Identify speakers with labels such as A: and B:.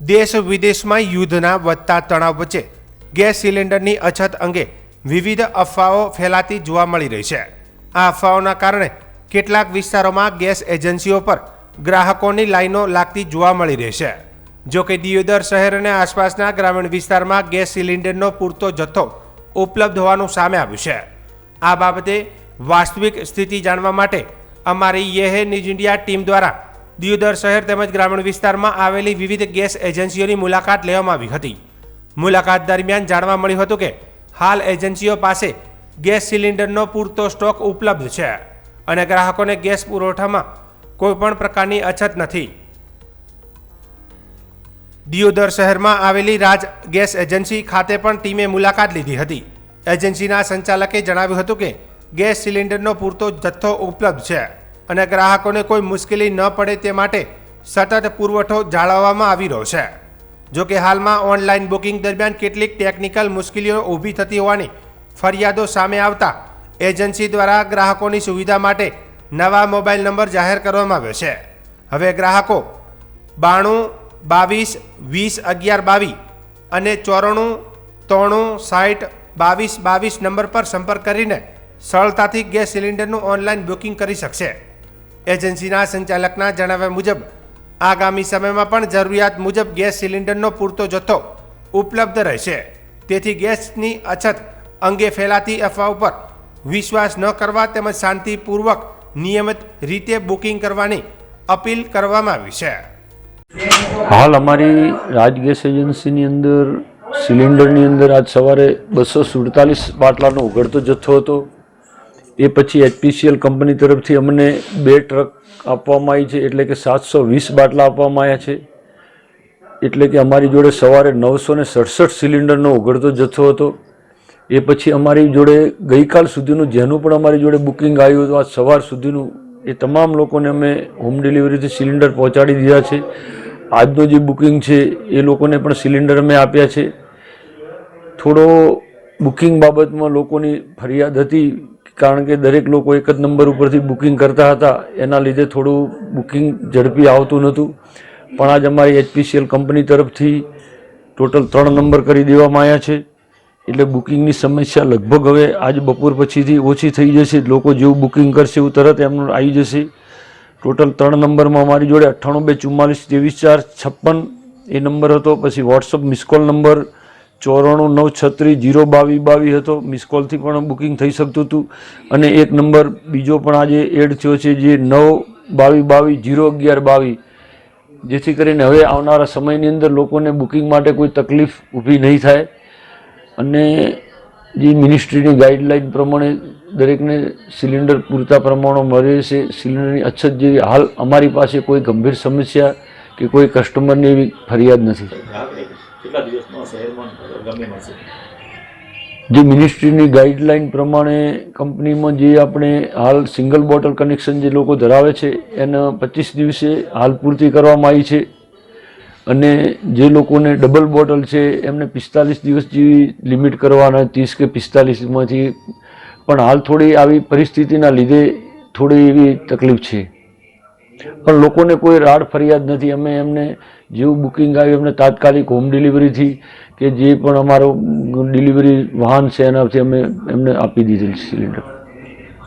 A: દેશ વિદેશમાં યુદ્ધના વધતા તણાવ વચ્ચે ગેસ સિલિન્ડરની અછત અંગે વિવિધ અફવાઓ ફેલાતી જોવા મળી રહી છે। આ અફવાઓના કારણે કેટલાક વિસ્તારોમાં ગેસ એજન્સીઓ પર ગ્રાહકોની લાઈનો લાગતી જોવા મળી રહી છે। જો કે દિયોદર શહેર અને આસપાસના ગ્રામીણ વિસ્તારમાં ગેસ સિલિન્ડરનો પૂરતો જથ્થો ઉપલબ્ધ હોવાનું સામે આવ્યું છે। આ બાબતે વાસ્તવિક સ્થિતિ જાણવા માટે અમારી યે ન્યૂઝ ઇન્ડિયા ટીમ દ્વારા દિયોદર શહેર તેમજ ગ્રામીણ વિસ્તારમાં આવેલી વિવિધ ગેસ એજન્સીઓની મુલાકાત લેવામાં આવી હતી। મુલાકાત દરમિયાન જાણવા મળ્યું હતું કે હાલ એજન્સીઓ પાસે ગેસ સિલિન્ડરનો પૂરતો સ્ટોક ઉપલબ્ધ છે અને ગ્રાહકોને ગેસ પુરવઠામાં કોઈપણ પ્રકારની અછત નથી। દિયોદર શહેરમાં આવેલી રાજ ગેસ એજન્સી ખાતે પણ ટીમે મુલાકાત લીધી હતી। એજન્સીના સંચાલકે જણાવ્યું હતું કે ગેસ સિલિન્ડરનો પૂરતો જથ્થો ઉપલબ્ધ છે અને ગ્રાહકોને કોઈ મુશ્કેલી ન પડે તે માટે સતત પુરવઠો જાળવવામાં આવી રહ્યો છે। જો કે હાલમાં ઓનલાઈન બુકિંગ દરમિયાન કેટલીક ટેકનિકલ મુશ્કેલીઓ ઊભી થતી હોવાની ફરિયાદો સામે આવતા એજન્સી દ્વારા ગ્રાહકોની સુવિધા માટે નવા મોબાઈલ નંબર જાહેર કરવામાં આવ્યો છે। હવે ગ્રાહકો 92 22 20 11 22 અને 94 93 60 22 22 નંબર પર સંપર્ક કરીને સરળતાથી ગેસ સિલિન્ડરનું ઓનલાઈન બુકિંગ કરી શકશે। એજન્સીના સંચાલકના જણાવ્યા મુજબ આગામી સમયમાં પણ જરૂરિયાત મુજબ ગેસ સિલિન્ડરનો પૂરતો જથ્થો ઉપલબ્ધ રહેશે। તેથી ગેસની અછત અંગે ફેલાતી અફવા ઉપર વિશ્વાસ ન કરવા તેમજ શાંતિપૂર્વક નિયમિત રીતે બુકિંગ કરવાની અપીલ કરવામાં આવી છે।
B: હાલ અમારી રાજ ગેસ એજન્સીની અંદર સિલિન્ડરની અંદર આજ સવારે 247 બાટલાનો ઉઘડતો જથ્થો હતો। એ પછી HPCL કંપની તરફથી અમને 2 ટ્રક આપવામાં આવી છે, એટલે કે 720 બાટલા આપવામાં આવ્યા છે। એટલે કે અમારી જોડે સવારે 967 સિલિન્ડરનો ઉઘડતો જથ્થો હતો। એ પછી અમારી જોડે ગઈકાલ સુધીનું જેનું પણ અમારી જોડે બુકિંગ આવ્યું હતું આજ સવાર સુધીનું એ તમામ લોકોને અમે હોમ ડિલિવરીથી સિલિન્ડર પહોંચાડી દીધા છે। આજનું જે બુકિંગ છે એ લોકોને પણ સિલિન્ડર અમે આપ્યા છે। થોડો બુકિંગ બાબતમાં લોકોની ફરિયાદ હતી, કારણ કે દરેક લોકો એક જ નંબર ઉપરથી બુકિંગ કરતા હતા, એના લીધે થોડું બુકિંગ ઝડપી આવતું નહોતું। પણ આજ અમારી HPCL કંપની તરફથી ટોટલ 3 નંબર કરી દેવામાં આવ્યા છે, એટલે બુકિંગની સમસ્યા લગભગ હવે આજ બપોર પછીથી ઓછી થઈ જશે। લોકો જેવું બુકિંગ કરશે એવું તરત એમનું આવી જશે। ટોટલ 3 નંબરમાં અમારી જોડે 98 244 23 4 56 એ નંબર હતો। પછી વોટ્સઅપ મિસકોલ નંબર 94 936 022 22 હતો, મિસકોલથી પણ બુકિંગ થઈ શકતું હતું। અને એક નંબર બીજો પણ આજે એડ થયો છે જે 9 22 22 011 22, જેથી કરીને હવે આવનારા સમયની અંદર લોકોને બુકિંગ માટે કોઈ તકલીફ ઊભી નહીં થાય। અને જે મિનિસ્ટ્રીની ગાઈડલાઇન પ્રમાણે દરેકને સિલિન્ડર પૂરતા પ્રમાણમાં મળે છે। સિલિન્ડરની અછત જેવી હાલ અમારી પાસે કોઈ ગંભીર સમસ્યા કે કોઈ કસ્ટમરની એવી ફરિયાદ નથી। જે મિનિસ્ટ્રીની ગાઈડલાઇન પ્રમાણે કંપનીમાં જે આપણે હાલ સિંગલ બોટલ કનેક્શન જે લોકો ધરાવે છે એને 25 દિવસે હાલ પૂર્તિ કરવામાં આવી છે, અને જે લોકોને ડબલ બોટલ છે એમને 45 દિવસ જેવી લિમિટ કરવાના, 30 કે 45માંથી। પણ હાલ થોડી આવી પરિસ્થિતિના લીધે થોડી એવી તકલીફ છે, પણ લોકોને કોઈ રાડ ફરિયાદ નથી। અમે એમને જેવું બુકિંગ આવ્યું એમને તાત્કાલિક હોમ ડિલિવરીથી કે જે પણ અમારો ડિલિવરી વાહન છે એનાથી અમે એમને આપી દીધેલ સિલિન્ડર।